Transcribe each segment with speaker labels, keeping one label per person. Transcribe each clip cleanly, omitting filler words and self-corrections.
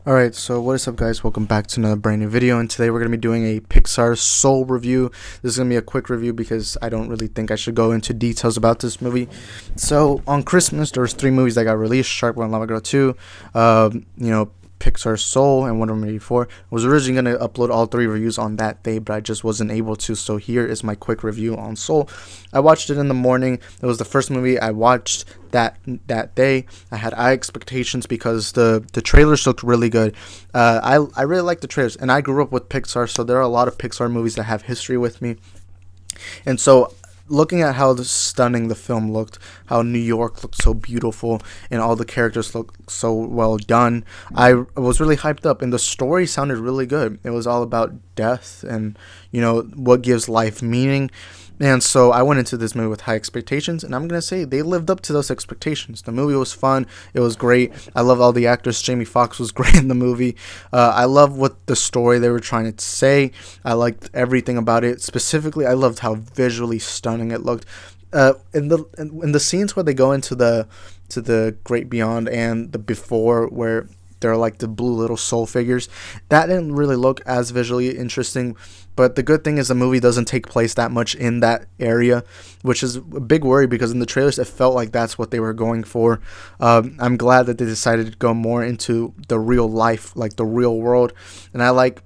Speaker 1: Alright, so what is up guys, welcome back to another brand new video, and today we're going to be doing a Pixar Soul review. This is going to be a quick review because I don't really think I should go into details about this movie. So on Christmas there was 3 movies that got released: Shark Boy and Lava Girl 2, Pixar Soul, and Wonder Woman 84. I was originally going to upload all 3 reviews on that day, but I just wasn't able to, so here is my quick review on Soul. I watched it in the morning. It was the first movie I watched that day. I had high expectations because the trailers looked really good. I really like the trailers, and I grew up with Pixar, so there are a lot of Pixar movies that have history with me. And so looking at how stunning the film looked, how New York looked so beautiful, and all the characters looked so well done, I was really hyped up, and the story sounded really good. It was all about death and, what gives life meaning. And so I went into this movie with high expectations, and I'm going to say they lived up to those expectations. The movie was fun. It was great. I love all the actors. Jamie Foxx was great in the movie. I love what the story they were trying to say. I liked everything about it. Specifically, I loved how visually stunning it looked. In the scenes where they go into the great beyond and the before, where they're like the blue little soul figures, that didn't really look as visually interesting. But the good thing is the movie doesn't take place that much in that area, which is a big worry because in the trailers it felt like that's what they were going for. I'm glad that they decided to go more into the real life, like the real world. And I liked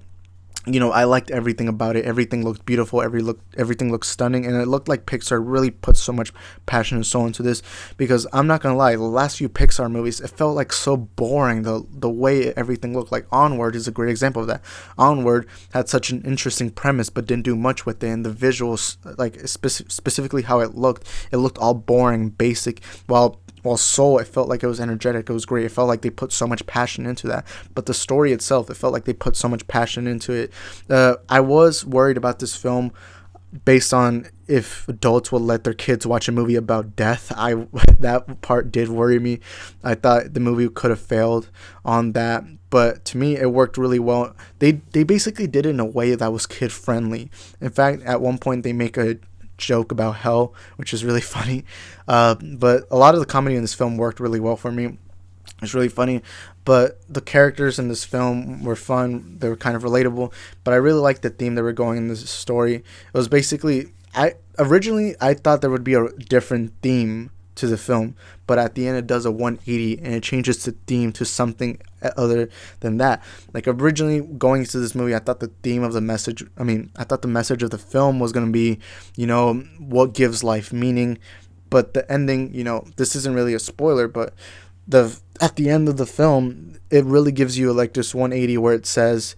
Speaker 1: everything about it. Everything looked beautiful. Everything looked stunning, and it looked like Pixar really put so much passion and soul into this. Because I'm not gonna lie, the last few Pixar movies, it felt like so boring. The way everything looked. Like Onward is a great example of that. Onward had such an interesting premise, but didn't do much with it. And the visuals, like specifically how it looked all boring, basic. While Soul, it felt like it was energetic. It was great. It felt like they put so much passion into that. But the story itself, it felt like they put so much passion into it. I was worried about this film based on if adults would let their kids watch a movie about death. That part did worry me. I thought the movie could have failed on that. But to me, it worked really well. They basically did it in a way that was kid friendly. In fact, at one point they make a joke about hell, which is really funny, but a lot of the comedy in this film worked really well for me. It's really funny, but the characters in this film were fun. They were kind of relatable, but I really liked the theme they were going in this story. It was basically, originally I thought there would be a different theme to the film, but at the end it does a 180 and it changes the theme to something other than that. Like originally going into this movie, I thought the message of the film was going to be, what gives life meaning. But the ending, this isn't really a spoiler, but at the end of the film, it really gives you like this 180 where it says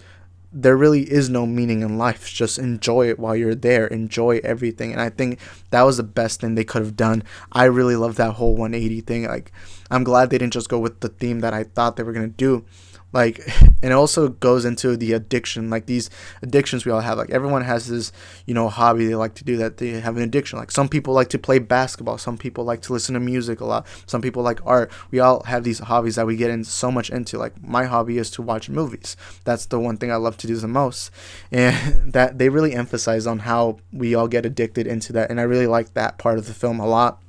Speaker 1: there really is no meaning in life. Just enjoy it while you're there. Enjoy everything. And I think that was the best thing they could have done. I really love that whole 180 thing. Like, I'm glad they didn't just go with the theme that I thought they were going to do. Like, and it also goes into the addiction, like these addictions we all have. Like everyone has this, hobby they like to do, that they have an addiction. Like some people like to play basketball. Some people like to listen to music a lot. Some people like art. We all have these hobbies that we get in so much into. Like my hobby is to watch movies. That's the one thing I love to do the most. And that they really emphasize on how we all get addicted into that. And I really like that part of the film a lot.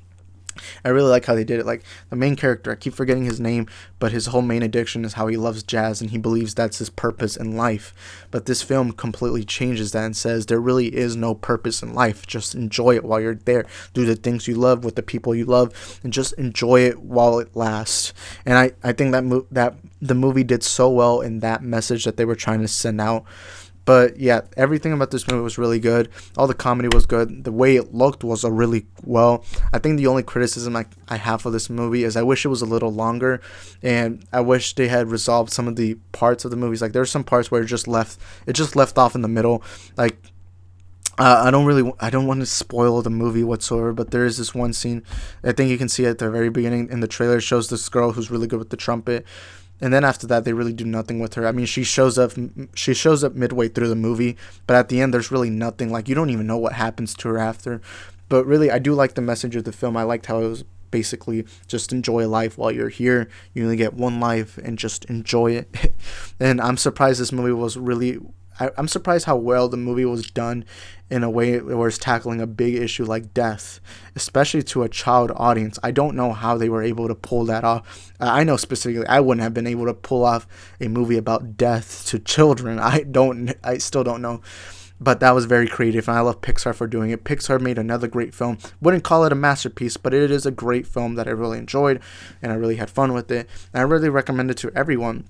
Speaker 1: I really like how they did it. Like the main character, I keep forgetting his name, but his whole main addiction is how he loves jazz and he believes that's his purpose in life. But this film completely changes that and says there really is no purpose in life. Just enjoy it while you're there. Do the things you love with the people you love, and just enjoy it while it lasts. And I think that the movie did so well in that message that they were trying to send out. But yeah, everything about this movie was really good. All the comedy was good. The way it looked was a really well. I think the only criticism I have for this movie is I wish it was a little longer, and I wish they had resolved some of the parts of the movies. Like there's some parts where it just left off in the middle. Like I don't want to spoil the movie whatsoever, but there is this one scene. I think you can see at the very beginning in the trailer. It shows this girl who's really good with the trumpet. And then after that, they really do nothing with her. I mean, she shows up midway through the movie, but at the end, there's really nothing. Like, you don't even know what happens to her after. But really, I do like the message of the film. I liked how it was basically just enjoy life while you're here. You only get one life, and just enjoy it. And I'm surprised this movie was really I'm surprised how well the movie was done in a way where it's tackling a big issue like death, especially to a child audience. I don't know how they were able to pull that off. I know specifically I wouldn't have been able to pull off a movie about death to children. I still don't know. But that was very creative, and I love Pixar for doing it. Pixar made another great film. Wouldn't call it a masterpiece, but it is a great film that I really enjoyed, and I really had fun with it. And I really recommend it to everyone.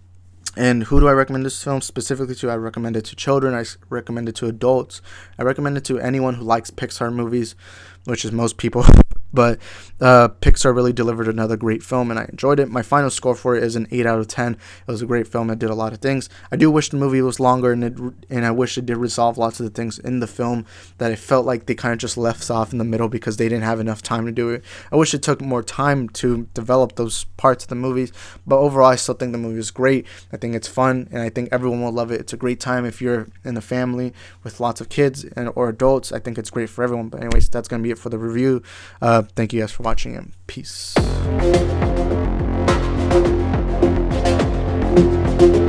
Speaker 1: And who do I recommend this film specifically to? I recommend it to children. I recommend it to adults. I recommend it to anyone who likes Pixar movies, which is most people. But Pixar really delivered another great film, and I enjoyed it. My final score for it is an 8 out of 10. It was a great film. It did a lot of things. I do wish the movie was longer, and I wish it did resolve lots of the things in the film that it felt like they kind of just left off in the middle because they didn't have enough time to do it. I wish it took more time to develop those parts of the movies, but overall, I still think the movie is great. I think it's fun, and I think everyone will love it. It's a great time if you're in a family with lots of kids or adults. I think it's great for everyone. But anyways, that's going to be it for the review. Thank you guys for watching, and peace.